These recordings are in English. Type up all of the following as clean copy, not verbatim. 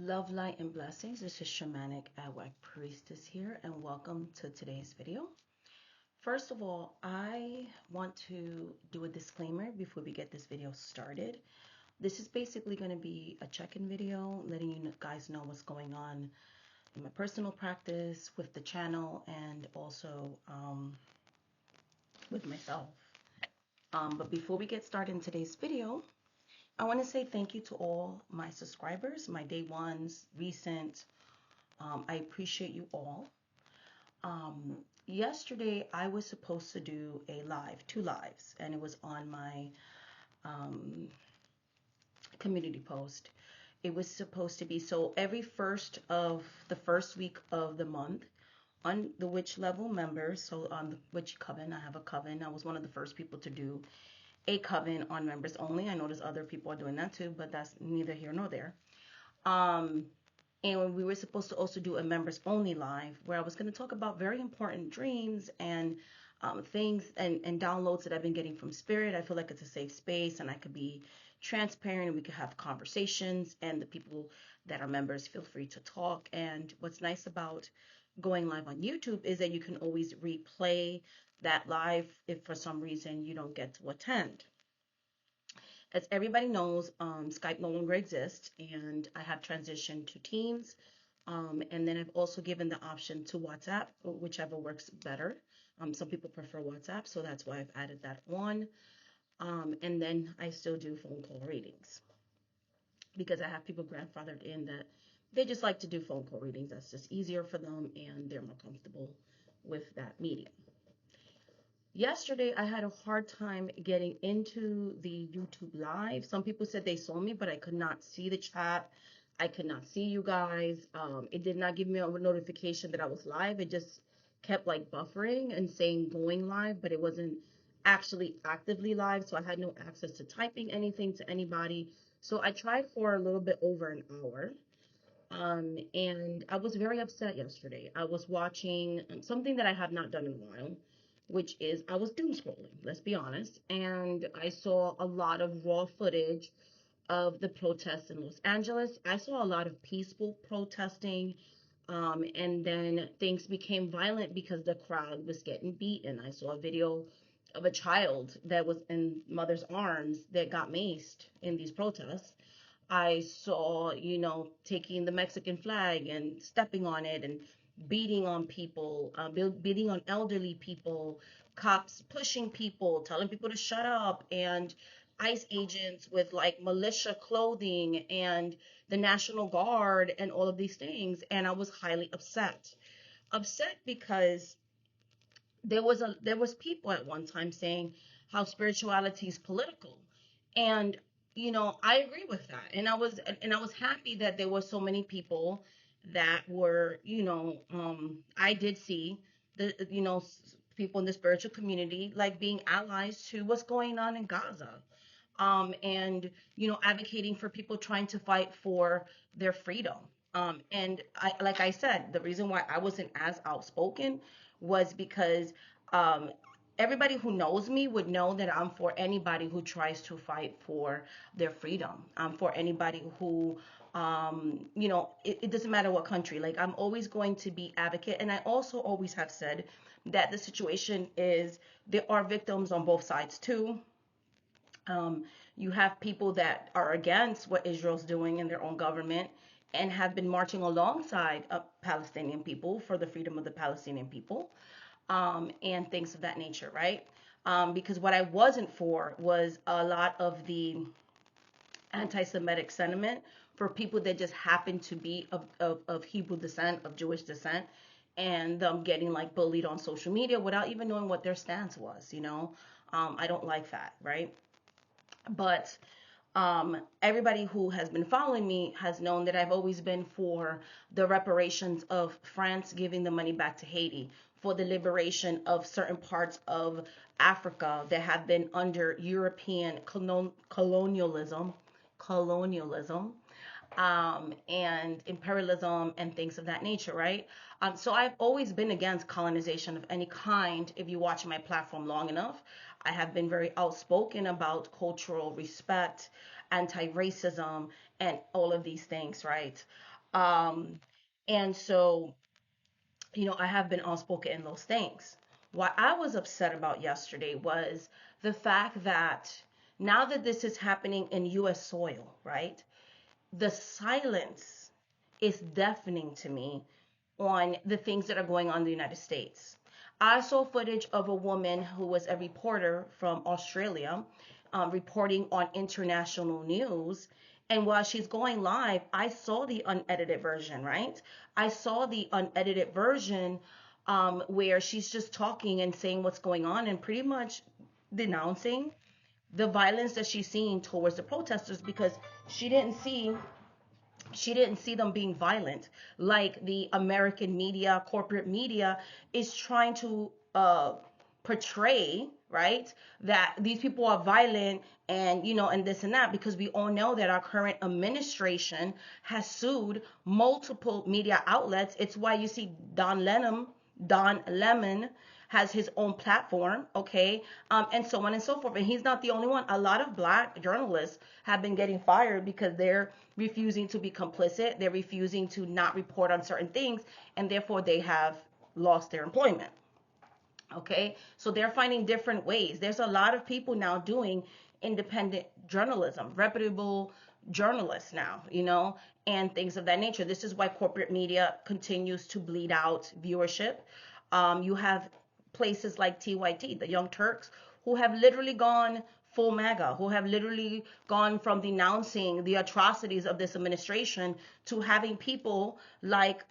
Love, light, and blessings. This is Shamanic Awak Priestess here, and welcome to today's video. First of all, I want to do a disclaimer before we get this video started. This is basically going to be a check-in video, letting you guys know what's going on in my personal practice, with the channel, and also with myself. But before we get started in today's video, I want to say thank you to all my subscribers, my day ones, recent. I appreciate you all. Yesterday, I was supposed to do a live, two lives, and it was on my community post. It was supposed to be so every first of the first week of the month on the Witch Level members. So on the Witch Coven, I have a coven. I was one of the first people to do a coven on members only. I notice other people are doing that too, but that's neither here nor there. And we were supposed to also do a members only live where I was going to talk about very important dreams and things and downloads that I've been getting from Spirit. I feel like it's a safe space and I could be transparent and we could have conversations, and the people that are members feel free to talk. And what's nice about going live on YouTube is that you can always replay that live if for some reason you don't get to attend. As everybody knows, Skype no longer exists, and I have transitioned to Teams. And then I've also given the option to WhatsApp, whichever works better. Some people prefer WhatsApp, so that's why I've added that on. And then I still do phone call readings because I have people grandfathered in that they just like to do phone call readings. That's just easier for them, and they're more comfortable with that medium. Yesterday, I had a hard time getting into the YouTube live. Some people said they saw me, but I could not see the chat. I could not see you guys. It did not give me a notification that I was live. It just kept like buffering and saying going live, but it wasn't actually actively live. So I had no access to typing anything to anybody. So I tried for a little bit over an hour. And I was very upset yesterday. I was watching something that I have not done in a while, which is I was doom scrolling, let's be honest. And I saw a lot of raw footage of the protests in Los Angeles. I saw a lot of peaceful protesting. And then things became violent because the crowd was getting beaten. I saw a video of a child that was in mother's arms that got maced in these protests. I saw, taking the Mexican flag and stepping on it and beating on people, beating on elderly people, cops pushing people, telling people to shut up, and ICE agents with like militia clothing and the National Guard and all of these things. And I was highly upset. Upset because there was people at one time saying how spirituality is political, and I agree with that, and I was happy that there were so many people that were, I did see the people in the spiritual community like being allies to what's going on in Gaza, and advocating for people trying to fight for their freedom. And like I said, the reason why I wasn't as outspoken was because everybody who knows me would know that I'm for anybody who tries to fight for their freedom. I'm for anybody who, it doesn't matter what country. Like, I'm always going to be advocate. And I also always have said that the situation is there are victims on both sides too. You have people that are against what Israel's doing in their own government and have been marching alongside Palestinian people for the freedom of the Palestinian people, and things of that nature, right? Because what I wasn't for was a lot of the anti-Semitic sentiment for people that just happen to be of Hebrew descent, of Jewish descent, and them getting like bullied on social media without even knowing what their stance was, I don't like that, right? But everybody who has been following me has known that I've always been for the reparations of France giving the money back to Haiti, for the liberation of certain parts of Africa that have been under European colonialism, and imperialism and things of that nature, right? So I've always been against colonization of any kind. If you watch my platform long enough, I have been very outspoken about cultural respect, anti-racism, and all of these things, right? Um, and so, I have been outspoken in those things. What I was upset about yesterday was the fact that now that this is happening in US soil, right? The silence is deafening to me on the things that are going on in the United States. I saw footage of a woman who was a reporter from Australia, reporting on international news. And while she's going live, I saw the unedited version, right? I saw the unedited version, where she's just talking and saying what's going on and pretty much denouncing the violence that she's seeing towards the protesters, because she didn't see she didn't see them being violent like the American media, corporate media is trying to portray, right? That these people are violent and, and this and that, because we all know that our current administration has sued multiple media outlets. It's why you see Don Lemon has his own platform, okay, and so on and so forth. And he's not the only one. A lot of black journalists have been getting fired because they're refusing to be complicit. They're refusing to not report on certain things, and therefore they have lost their employment. Okay, so they're finding different ways. There's a lot of people now doing independent journalism, reputable journalists now, and things of that nature. This is why corporate media continues to bleed out viewership. You have places like TYT, the Young Turks, who have literally gone full MAGA, who have literally gone from denouncing the atrocities of this administration to having people like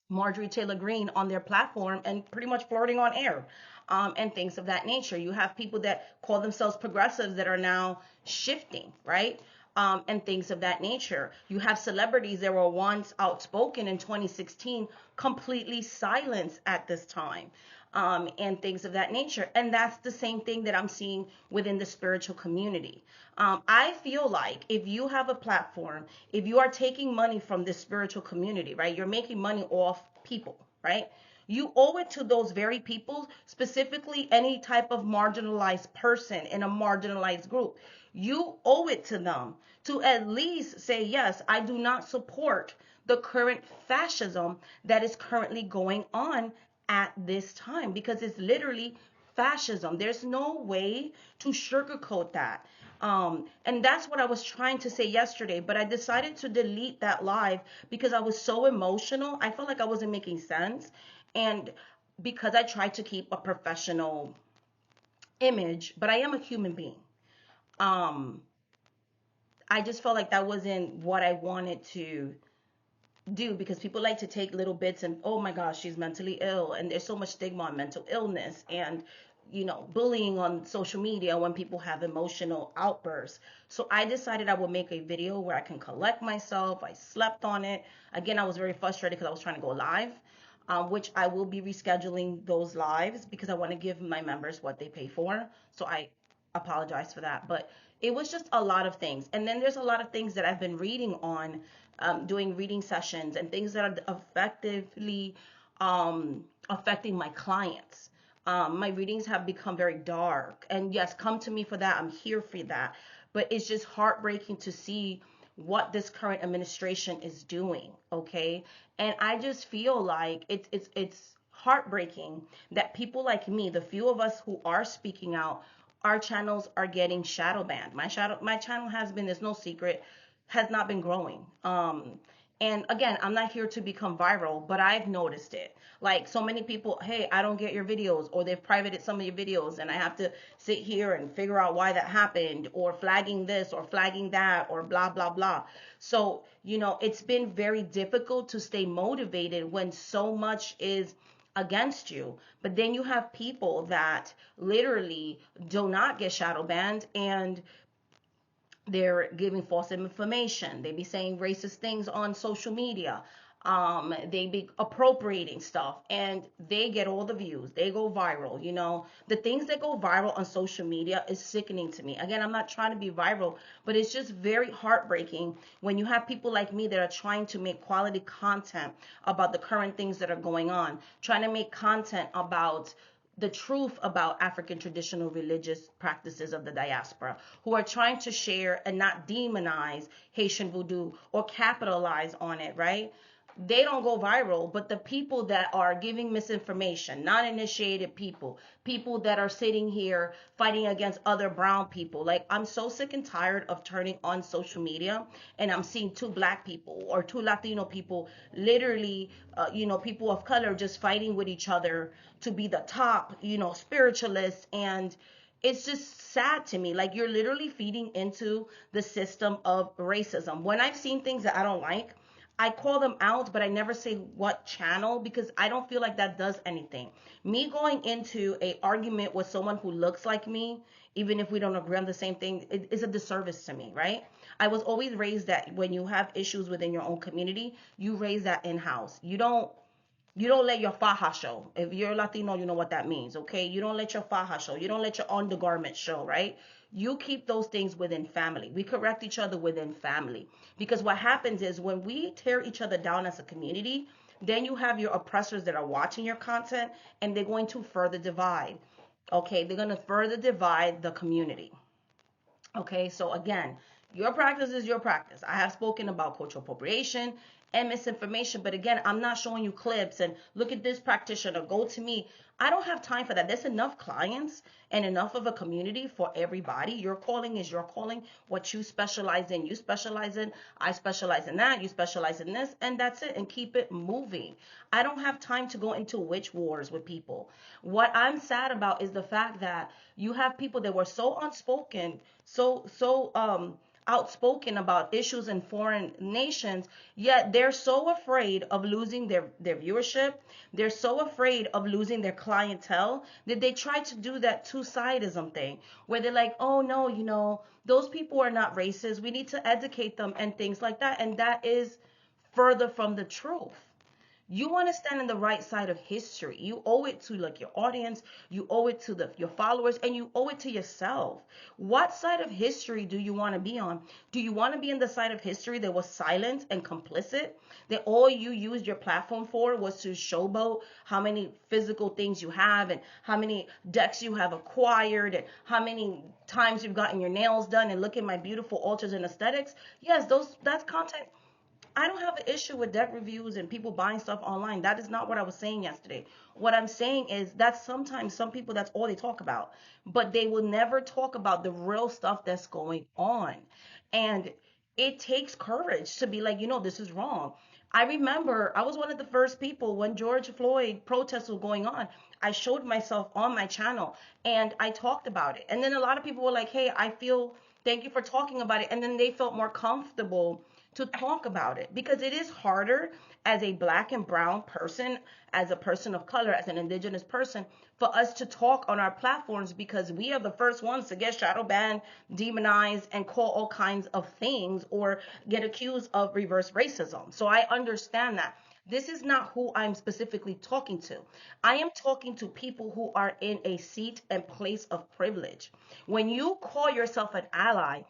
Marjorie Taylor Greene on their platform and pretty much flirting on air, and things of that nature. You have people that call themselves progressives that are now shifting, right? And things of that nature. You have celebrities that were once outspoken in 2016 completely silenced at this time, and things of that nature. And that's the same thing that I'm seeing within the spiritual community. I feel like if you have a platform, if you are taking money from this spiritual community, right, you're making money off people, right? You owe it to those very people, specifically any type of marginalized person in a marginalized group. You owe it to them to at least say, yes, I do not support the current fascism that is currently going on at this time, because it's literally fascism. There's no way to sugarcoat that. And that's what I was trying to say yesterday, but I decided to delete that live because I was so emotional. I felt like I wasn't making sense. And because I tried to keep a professional image, but I am a human being. Um, I just felt like that wasn't what I wanted to do, because people like to take little bits and, oh my gosh, she's mentally ill, and there's so much stigma on mental illness and, bullying on social media when people have emotional outbursts. So I decided I would make a video where I can collect myself. I slept on it. Again, I was very frustrated because I was trying to go live, which I will be rescheduling those lives because I want to give my members what they pay for. So I apologize for that. But it was just a lot of things. And then there's a lot of things that I've been reading on, doing reading sessions and things that are effectively affecting my clients. My readings have become very dark. And yes, come to me for that. I'm here for that. But it's just heartbreaking to see what this current administration is doing, okay? And I just feel like it's heartbreaking that people like me, the few of us who are speaking out, our channels are getting shadow banned. My channel has been, there's no secret, has not been growing. And again, I'm not here to become viral, but I've noticed it. Like so many people, hey, I don't get your videos, or they've privated some of your videos, and I have to sit here and figure out why that happened, or flagging this or flagging that, or blah, blah, blah. So, it's been very difficult to stay motivated when so much is against you. But then you have people that literally do not get shadow banned, and they're giving false information. They be saying racist things on social media. They be appropriating stuff, and they get all the views. They go viral. The things that go viral on social media is sickening to me. Again, I'm not trying to be viral, but it's just very heartbreaking when you have people like me that are trying to make quality content about the current things that are going on, trying to make content about the truth about African traditional religious practices of the diaspora, who are trying to share and not demonize Haitian voodoo or capitalize on it, right? They don't go viral, but the people that are giving misinformation, non-initiated people, people that are sitting here fighting against other brown people, like I'm so sick and tired of turning on social media and I'm seeing two black people or two Latino people, literally, people of color just fighting with each other to be the top, spiritualists. And it's just sad to me. Like, you're literally feeding into the system of racism. When I've seen things that I don't like, I call them out, but I never say what channel, because I don't feel like that does anything. Me going into a argument with someone who looks like me, even if we don't agree on the same thing, it is a disservice to me, right? I was always raised that when you have issues within your own community, you raise that in house. You don't let your faja show. If you're Latino, you know what that means, okay? You don't let your faja show. You don't let your undergarment show, right? You keep those things within family. We correct each other within family. Because what happens is when we tear each other down as a community, then you have your oppressors that are watching your content and they're going to further divide. Okay, they're going to further divide the community. Okay, so again, your practice is your practice. I have spoken about cultural appropriation and misinformation, but again, I'm not showing you clips and look at this practitioner, go to me. I don't have time for that. There's enough clients and enough of a community for everybody. Your calling is your calling. What you specialize in, you specialize in. I specialize in that. You specialize in this, and that's it. And keep it moving. I don't have time to go into witch wars with people. What I'm sad about is the fact that you have people that were so unspoken, so outspoken about issues in foreign nations, yet they're so afraid of losing their viewership. They're so afraid of losing their clientele that they try to do that two-sidism thing where they're like, oh no, those people are not racist. We need to educate them and things like that. And that is further from the truth. You want to stand in the right side of history. You owe it to like your audience, you owe it to your followers, and you owe it to yourself. What side of history do you want to be on? Do you want to be in the side of history that was silent and complicit? That all you used your platform for was to showboat how many physical things you have and how many decks you have acquired and how many times you've gotten your nails done and look at my beautiful altars and aesthetics? Yes, that's content. I don't have an issue with deck reviews and people buying stuff online. That is not what I was saying yesterday. What I'm saying is that sometimes some people, that's all they talk about, but they will never talk about the real stuff that's going on. And it takes courage to be like, this is wrong. I remember I was one of the first people when George Floyd protests were going on. I showed myself on my channel and I talked about it. And then a lot of people were like, hey, thank you for talking about it. And then they felt more comfortable to talk about it because it is harder as a black and brown person, as a person of color, as an indigenous person, for us to talk on our platforms because we are the first ones to get shadow banned, demonized, and call all kinds of things or get accused of reverse racism. So I understand that. This is not who I'm specifically talking to. I am talking to people who are in a seat and place of privilege. When you call yourself an ally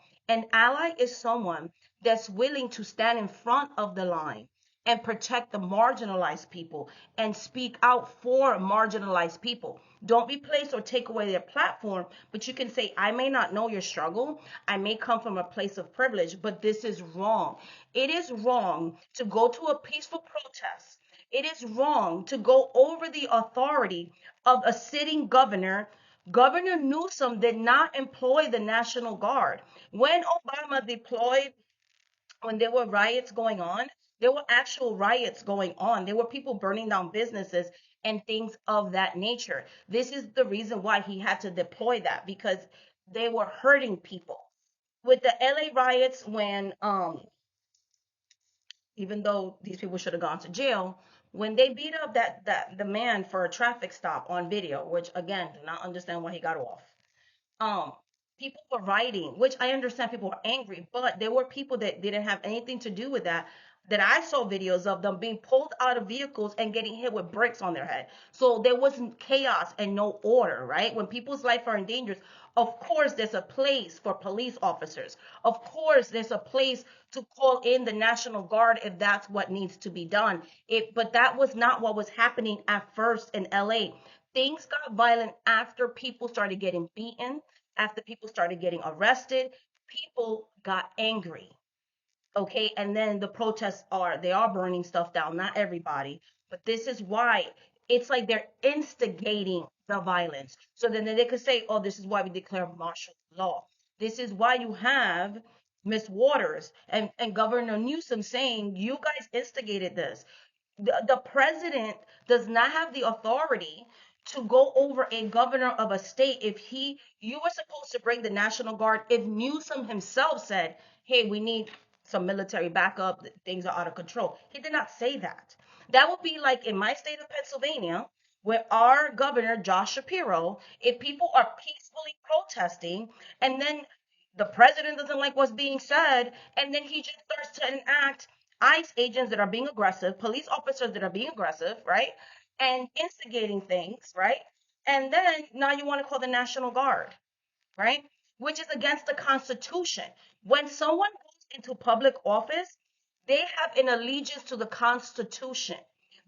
is someone that's willing to stand in front of the line and protect the marginalized people and speak out for marginalized people. Don't replace or take away their platform, but you can say, I may not know your struggle. I may come from a place of privilege, but this is wrong. It is wrong to go to a peaceful protest. It is wrong to go over the authority of a sitting governor. Governor Newsom did not employ the National Guard. When Obama deployed, when there were riots going on, there were actual riots going on. There were people burning down businesses and things of that nature. This is the reason why he had to deploy that because they were hurting people. With the LA riots, when even though these people should have gone to jail, when they beat up that the man for a traffic stop on video, which again, do not understand why he got off. um People were writing, which I understand people were angry, but there were people that didn't have anything to do with that I saw videos of them being pulled out of vehicles and getting hit with bricks on their head. So there wasn't chaos and no order, right? When people's life are in danger, of course there's a place for police officers. Of course there's a place to call in the National Guard if that's what needs to be done. But that was not what was happening at first in LA. Things got violent after people started getting beaten, after people started getting arrested. People got angry. Okay, and then the protests are, they are burning stuff down, not everybody, but this is why it's like they're instigating the violence, so then they could say, oh, this is why we declare martial law. This is why you have Miss Waters and Governor Newsom saying you guys instigated this. The president does not have the authority to go over a governor of a state. If he, you were supposed to bring the National Guard. If Newsom himself said, hey, we need some military backup, things are out of control, he did not say that. That would be like in my state of Pennsylvania, where our governor, Josh Shapiro, if people are peacefully protesting and then the president doesn't like what's being said, and then he just starts to enact ICE agents that are being aggressive, police officers that are being aggressive, right? And instigating things, right? And then now you want to call the National Guard, right? Which is against the Constitution. When someone goes into public office, they have an allegiance to the Constitution.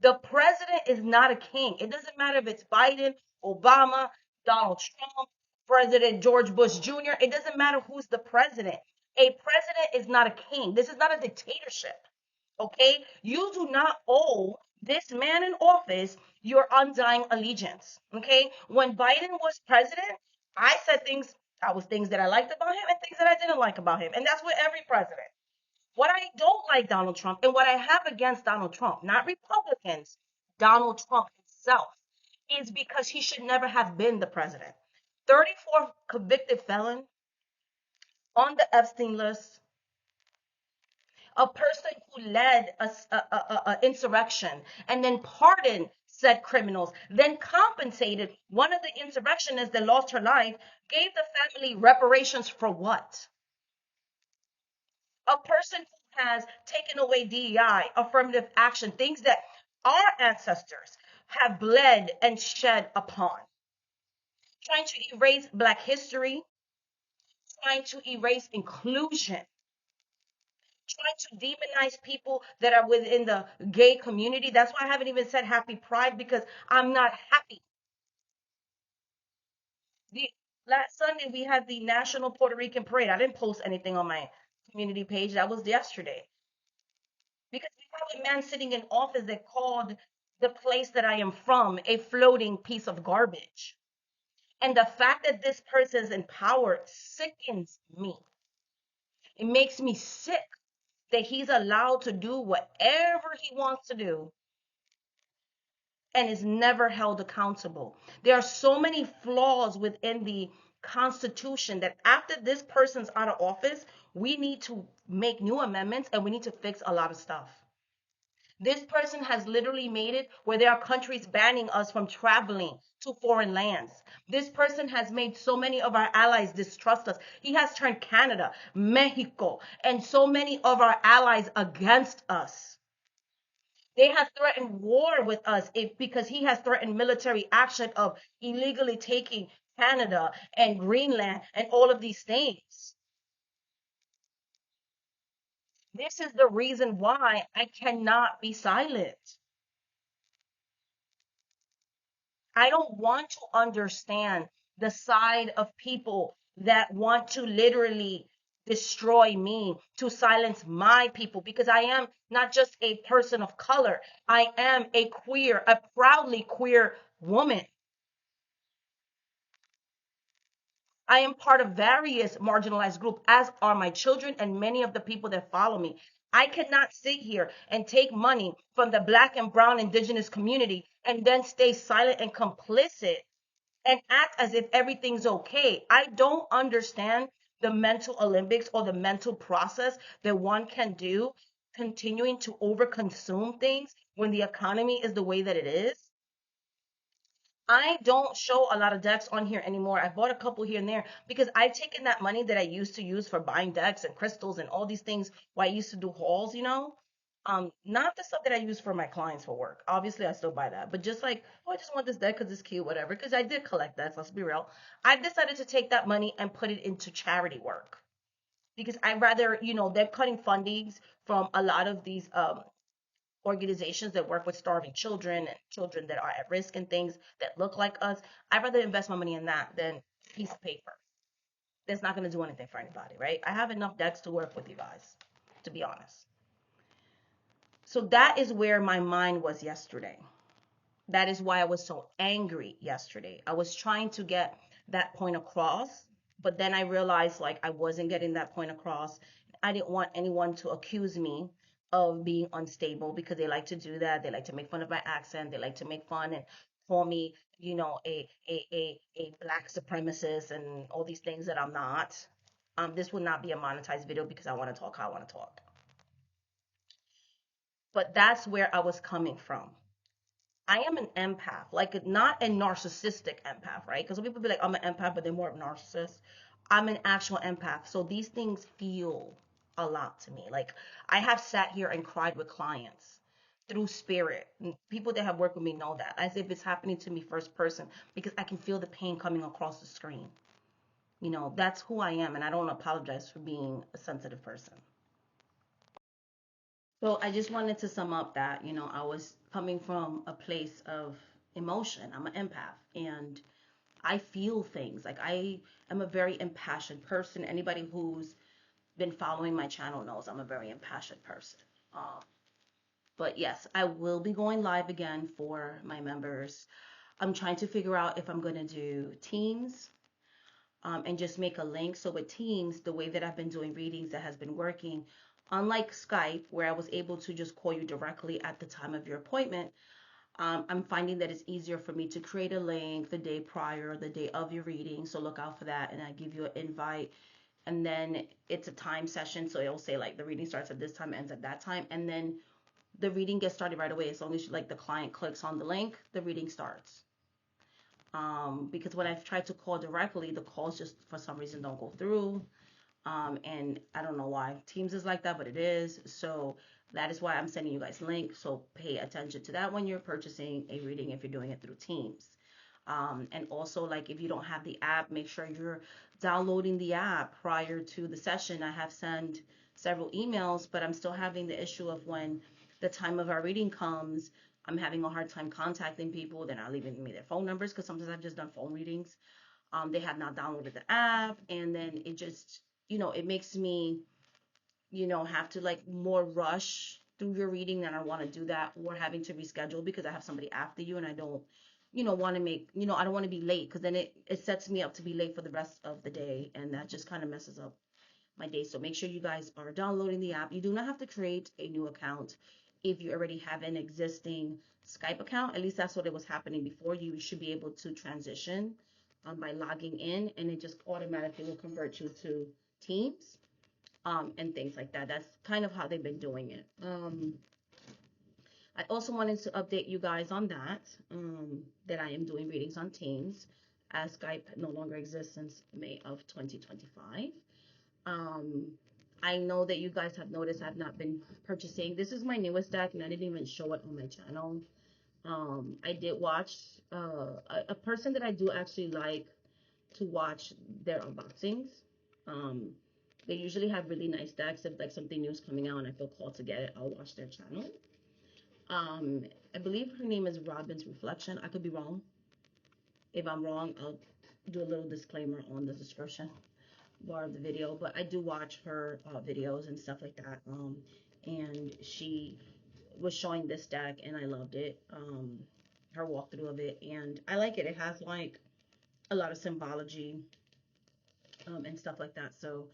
The president is not a king. It doesn't matter if it's Biden, Obama, Donald Trump, President George Bush Jr. It doesn't matter who's the president. A president is not a king. This is not a dictatorship. Okay? You do not owe this man in office your undying allegiance. Okay? When Biden was president, I said things, I was things that I liked about him and things that I didn't like about him. And that's with every president. What I don't like Donald Trump and what I have against Donald Trump, not Republicans, Donald Trump himself, is because he should never have been the president. 34 convicted felon on the Epstein list, a person who led a insurrection and then pardoned said criminals, then compensated one of the insurrectionists that lost her life, gave the family reparations for what? A person who has taken away DEI, affirmative action, things that our ancestors have bled and shed upon, trying to erase Black history, trying to erase inclusion, trying to demonize people that are within the gay community. That's why I haven't even said happy pride, because I'm not happy. The last Sunday we had the National Puerto Rican Parade. I didn't post anything on my community page. That was yesterday. Because we have a man sitting in office that called the place that I am from a floating piece of garbage. And the fact that this person is in power sickens me. It makes me sick that he's allowed to do whatever he wants to do and is never held accountable. There are so many flaws within the Constitution that after this person's out of office, we need to make new amendments and we need to fix a lot of stuff. This person has literally made it where there are countries banning us from traveling to foreign lands. This person has made so many of our allies distrust us. He has turned Canada, Mexico, and so many of our allies against us. They have threatened war with us because he has threatened military action of illegally taking Canada and Greenland and all of these things. This is the reason why I cannot be silent. I don't want to understand the side of people that want to literally destroy me, to silence my people, because I am not just a person of color. I am a queer, a proudly queer woman. I am part of various marginalized groups, as are my children and many of the people that follow me. I cannot sit here and take money from the Black and brown indigenous community and then stay silent and complicit and act as if everything's okay. I don't understand the mental Olympics or the mental process that one can do continuing to overconsume things when the economy is the way that it is. I don't show a lot of decks on here anymore. I bought a couple here and there because I've taken that money that I used to use for buying decks and crystals and all these things where I used to do hauls, not the stuff that I use for my clients for work. Obviously, I still buy that, but just like, oh, I just want this deck because it's cute, whatever. Because I did collect that, so let's be real. I've decided to take that money and put it into charity work because I rather, they're cutting fundings from a lot of these organizations that work with starving children and children that are at risk and things that look like us. I'd rather invest my money in that than a piece of paper. That's not going to do anything for anybody, right? I have enough decks to work with, you guys, to be honest. So that is where my mind was yesterday. That is why I was so angry yesterday. I was trying to get that point across, but then I realized like I wasn't getting that point across. I didn't want anyone to accuse me of being unstable because they like to do that. They like to make fun of my accent. They like to make fun and call me, a black supremacist and all these things that I'm not. This will not be a monetized video because I want to talk how I want to talk. But that's where I was coming from. I am an empath, like not a narcissistic empath, right? Because people be like, I'm an empath, but they're more of a narcissist. I'm an actual empath. So these things feel a lot to me. Like I have sat here and cried with clients through spirit. People that have worked with me know that, as if it's happening to me first person, because I can feel the pain coming across the screen. That's who I am, and I don't apologize for being a sensitive person. So I just wanted to sum up that, I was coming from a place of emotion. I'm an empath and I feel things. Like I am a very impassioned person. Anybody who's been following my channel knows I'm a very impassioned person. Um, but yes, I will be going live again for my members. I'm trying to figure out if I'm going to do Teams, and just make a link. So with Teams, the way that I've been doing readings that has been working, unlike Skype, where I was able to just call you directly at the time of your appointment, I'm finding that it's easier for me to create a link the day prior, the day of your reading. So look out for that, and I give you an invite. And then it's a time session, so it'll say like the reading starts at this time, ends at that time, and then the reading gets started right away. As long as like the client clicks on the link, the reading starts. Because when I've tried to call directly, the calls just for some reason don't go through. And I don't know why Teams is like that, but it is. So that is why I'm sending you guys links. So pay attention to that when you're purchasing a reading if you're doing it through Teams. And also, like if you don't have the app, make sure you're downloading the app prior to the session. I have sent several emails, but I'm still having the issue of when the time of our reading comes, I'm having a hard time contacting people. They're not leaving me their phone numbers because sometimes I've just done phone readings. They have not downloaded the app, and then it just, it makes me, have to like more rush through your reading than I want to do that, or having to reschedule because I have somebody after you and I don't, want to make, I don't want to be late because then it sets me up to be late for the rest of the day, and that just kind of messes up my day. So make sure you guys are downloading the app. You do not have to create a new account if you already have an existing Skype account. At least that's what it was happening before. You should be able to transition by logging in, and it just automatically will convert you to Teams, and things like that. That's kind of how they've been doing it. I also wanted to update you guys on that I am doing readings on Teams, as Skype no longer exists since May of 2025. Um, I know that you guys have noticed I've not been purchasing. This is my newest deck, and I didn't even show it on my channel. I did watch a person that I do actually like to watch their unboxings. Um, they usually have really nice decks. If like something new is coming out and I feel called to get it, I'll watch their channel. I believe her name is Robin's Reflection. I could be wrong. If I'm wrong, I'll do a little disclaimer on the description bar of the video, but I do watch her videos and stuff like that. And she was showing this deck and I loved it. Her walkthrough of it, and I like it. It has like a lot of symbology, and stuff like that. So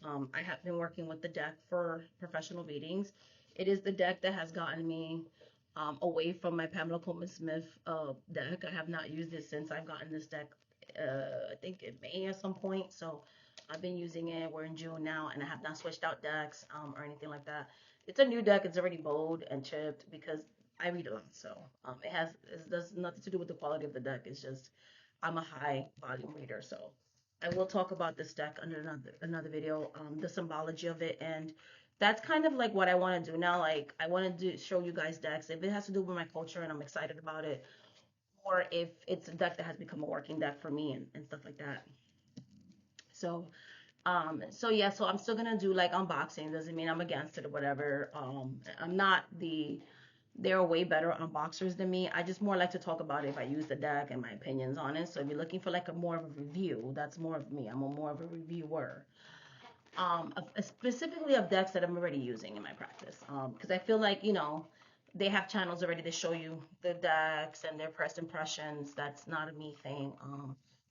I have been working with the deck for professional readings. It is the deck that has gotten me away from my Pamela Coleman Smith deck. I have not used it since I've gotten this deck, I think in May at some point. So I've been using it. We're in June now, and I have not switched out decks or anything like that. It's a new deck. It's already bowed and chipped because I read a lot. So it does nothing to do with the quality of the deck. It's just I'm a high volume reader. So I will talk about this deck under another video, the symbology of it, and that's kind of like what I want to do now. Like I want to show you guys decks if it has to do with my culture and I'm excited about it, or if it's a deck that has become a working deck for me and stuff like that. So so yeah, so I'm still gonna do like unboxing. Doesn't mean I'm against it or whatever. I'm not the They're way better unboxers than me. I just more like to talk about it if I use the deck and my opinions on it. So if you're looking for like a more of a review, that's more of me. I'm a more of a reviewer. Specifically of decks that I'm already using in my practice. Because I feel like, they have channels already to show you the decks and their first impressions. That's not a me thing.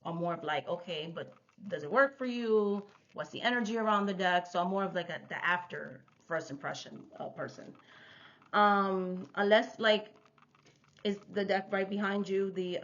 I'm more of like, okay, but does it work for you? What's the energy around the deck? So I'm more of like the after first impression person. Unless like is the deck right behind you, the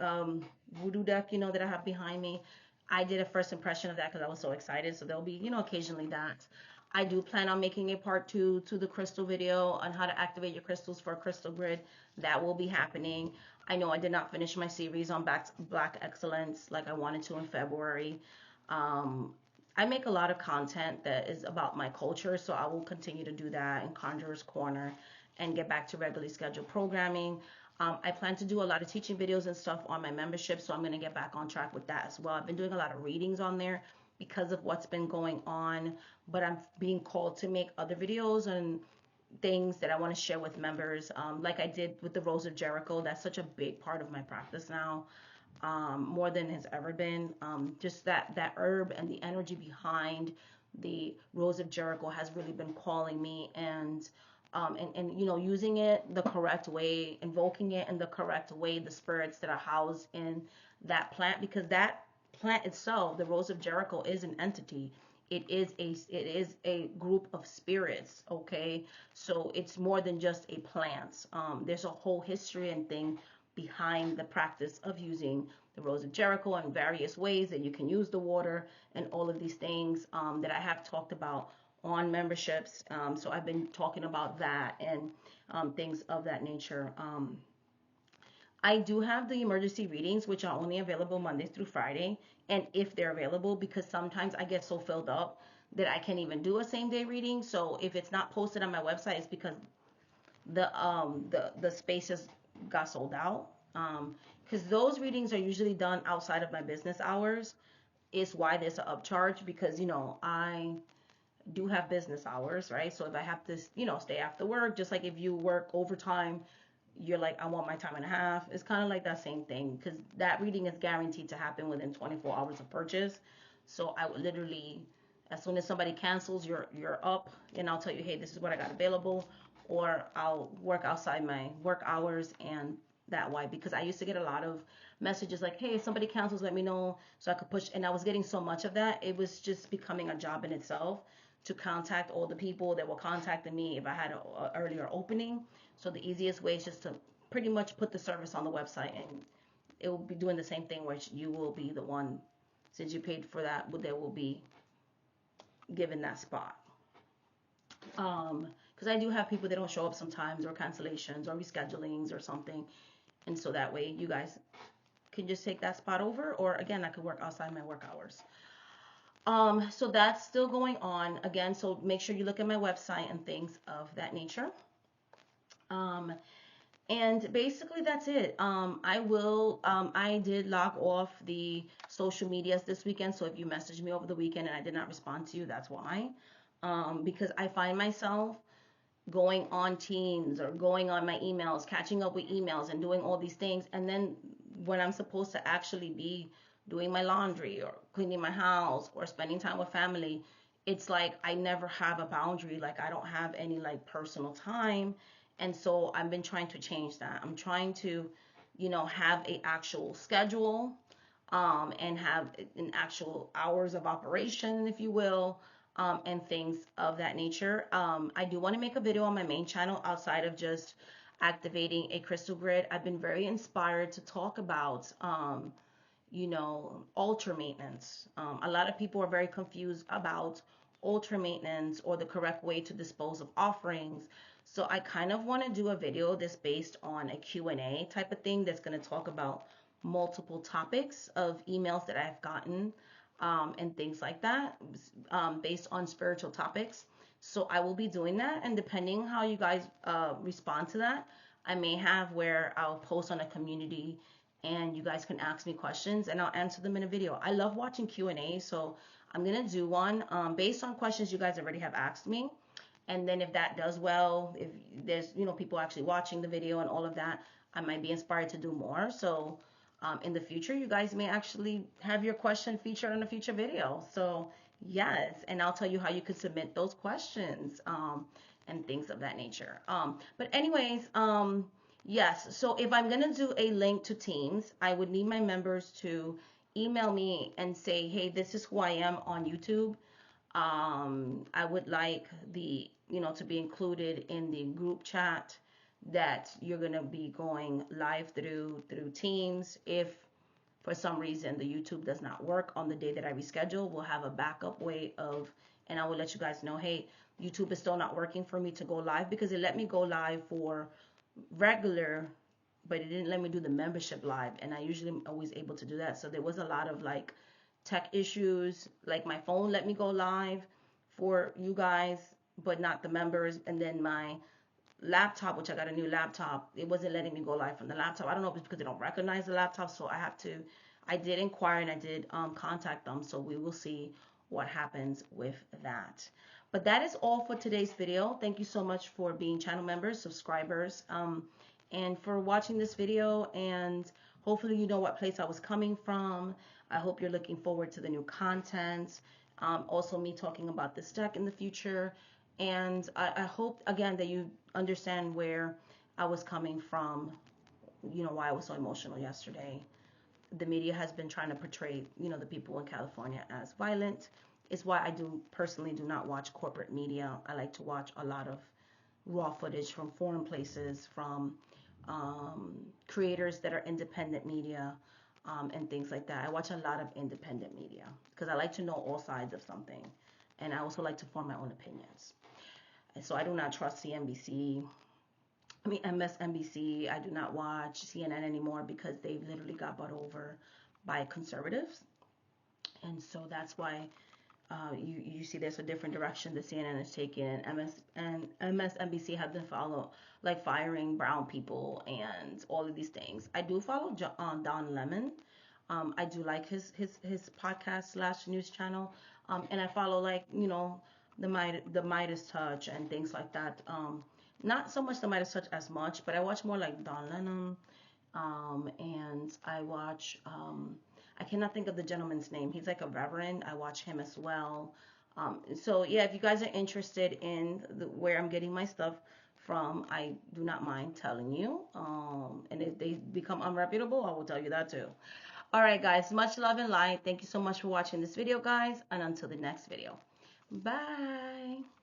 voodoo deck, that I have behind me. I did a first impression of that because I was so excited. So there'll be, occasionally that. I do plan on making a part 2 to the crystal video on how to activate your crystals for a crystal grid. That will be happening. I know I did not finish my series on Black Excellence like I wanted to in February. I make a lot of content that is about my culture, so I will continue to do that in Conjurer's Corner and get back to regularly scheduled programming. I plan to do a lot of teaching videos and stuff on my membership, so I'm going to get back on track with that as well. I've been doing a lot of readings on there because of what's been going on, but I'm being called to make other videos and things that I want to share with members, like I did with the Rose of Jericho. That's such a big part of my practice now, more than has ever been. Just that herb and the energy behind the Rose of Jericho has really been calling me, and using it the correct way, invoking it in the correct way, the spirits that are housed in that plant, because that plant itself, the Rose of Jericho, is an entity. It is a group of spirits, okay? So it's more than just a plant. There's a whole history and thing behind the practice of using the Rose of Jericho and various ways that you can use the water and all of these things that I have talked about on memberships. So I've been talking about that and things of that nature. I do have the emergency readings, which are only available Monday through Friday, and if they're available, because sometimes I get so filled up that I can't even do a same day reading. So if it's not posted on my website, it's because the spaces got sold out. Because those readings are usually done outside of my business hours. Is why there's an upcharge, because I do have business hours, right? So if I have to, stay after work, just like if you work overtime, you're like, I want my time and a half. It's kind of like that same thing, because that reading is guaranteed to happen within 24 hours of purchase. So I would literally, as soon as somebody cancels, you're up, and I'll tell you, hey, this is what I got available, or I'll work outside my work hours, and that way, because I used to get a lot of messages like, hey, if somebody cancels, let me know so I could push. And I was getting so much of that, it was just becoming a job in itself to contact all the people that were contacting me if I had an earlier opening. So the easiest way is just to pretty much put the service on the website, and it will be doing the same thing, where you will be the one, since you paid for that, they will be given that spot. Because I do have people that don't show up sometimes, or cancellations, or reschedulings, or something, and so that way you guys can just take that spot over, or again, I could work outside my work hours. So that's still going on again. So make sure you look at my website and things of that nature. Um, and basically that's it. I did log off the social medias this weekend. So if you messaged me over the weekend and I did not respond to you, that's why. Because I find myself going on Teams or going on my emails, catching up with emails and doing all these things. And then when I'm supposed to actually be doing my laundry or cleaning my house or spending time with family, it's like I never have a boundary. Like I don't have any like personal time. And so I've been trying to change that. I'm trying to, have a actual schedule, and have an actual hours of operation, if you will, and things of that nature. I do want to make a video on my main channel outside of just activating a crystal grid. I've been very inspired to talk about, altar maintenance. A lot of people are very confused about altar maintenance or the correct way to dispose of offerings. So I kind of want to do a video that's based on a Q&A type of thing, that's going to talk about multiple topics of emails that I've gotten, and things like that, based on spiritual topics. So I will be doing that, and depending how you guys respond to that, I may have where I'll post on a community and you guys can ask me questions and I'll answer them in a video. I love watching Q&A, so I'm gonna do one based on questions you guys already have asked me. And then if that does well, if there's, you know, people actually watching the video and all of that, I might be inspired to do more. So in the future, you guys may actually have your question featured on a future video. So yes, and I'll tell you how you could submit those questions and things of that nature. But anyways, yes. So if I'm gonna do a link to Teams, I would need my members to email me and say, hey, this is who I am on YouTube. I would like the, you know, to be included in the group chat that you're going to be going live through Teams. If for some reason the YouTube does not work on the day that I reschedule, we'll have a backup way of, and I will let you guys know, hey, YouTube is still not working for me to go live, because it let me go live for regular, but it didn't let me do the membership live, and I usually am always able to do that. So there was a lot of like tech issues, like my phone let me go live for you guys but not the members, and then my laptop, which I got a new laptop, it wasn't letting me go live from the laptop. I don't know if it's because they don't recognize the laptop, so I did inquire and I did contact them, so we will see what happens with that. But that is all for today's video. Thank you so much for being channel members, subscribers, and for watching this video, and hopefully you know what place I was coming from. I hope you're looking forward to the new content. Also me talking about this deck in the future. And I hope, again, that you understand where I was coming from, you know, why I was so emotional yesterday. The media has been trying to portray, you know, the people in California as violent. It's why I personally do not watch corporate media. I like to watch a lot of raw footage from foreign places, from creators that are independent media, and things like that. I watch a lot of independent media because I like to know all sides of something. And I also like to form my own opinions. And so I do not trust MSNBC. I do not watch CNN anymore because they've literally got bought over by conservatives. And so that's why you see there's a different direction that CNN is taking, and MSNBC have been like firing brown people and all of these things. I do follow Don Lemon. I do like his podcast slash news channel, and I follow, like, you know, the Midas Touch and things like that. Not so much the Midas Touch as much, but I watch more like Don Lemon, and I watch. I cannot think of the gentleman's name. He's like a reverend. I watch him as well. So yeah, if you guys are interested in where I'm getting my stuff from, I do not mind telling you. And if they become unreputable, I will tell you that too. All right, guys, much love and light. Thank you so much for watching this video, guys, and until the next video. Bye.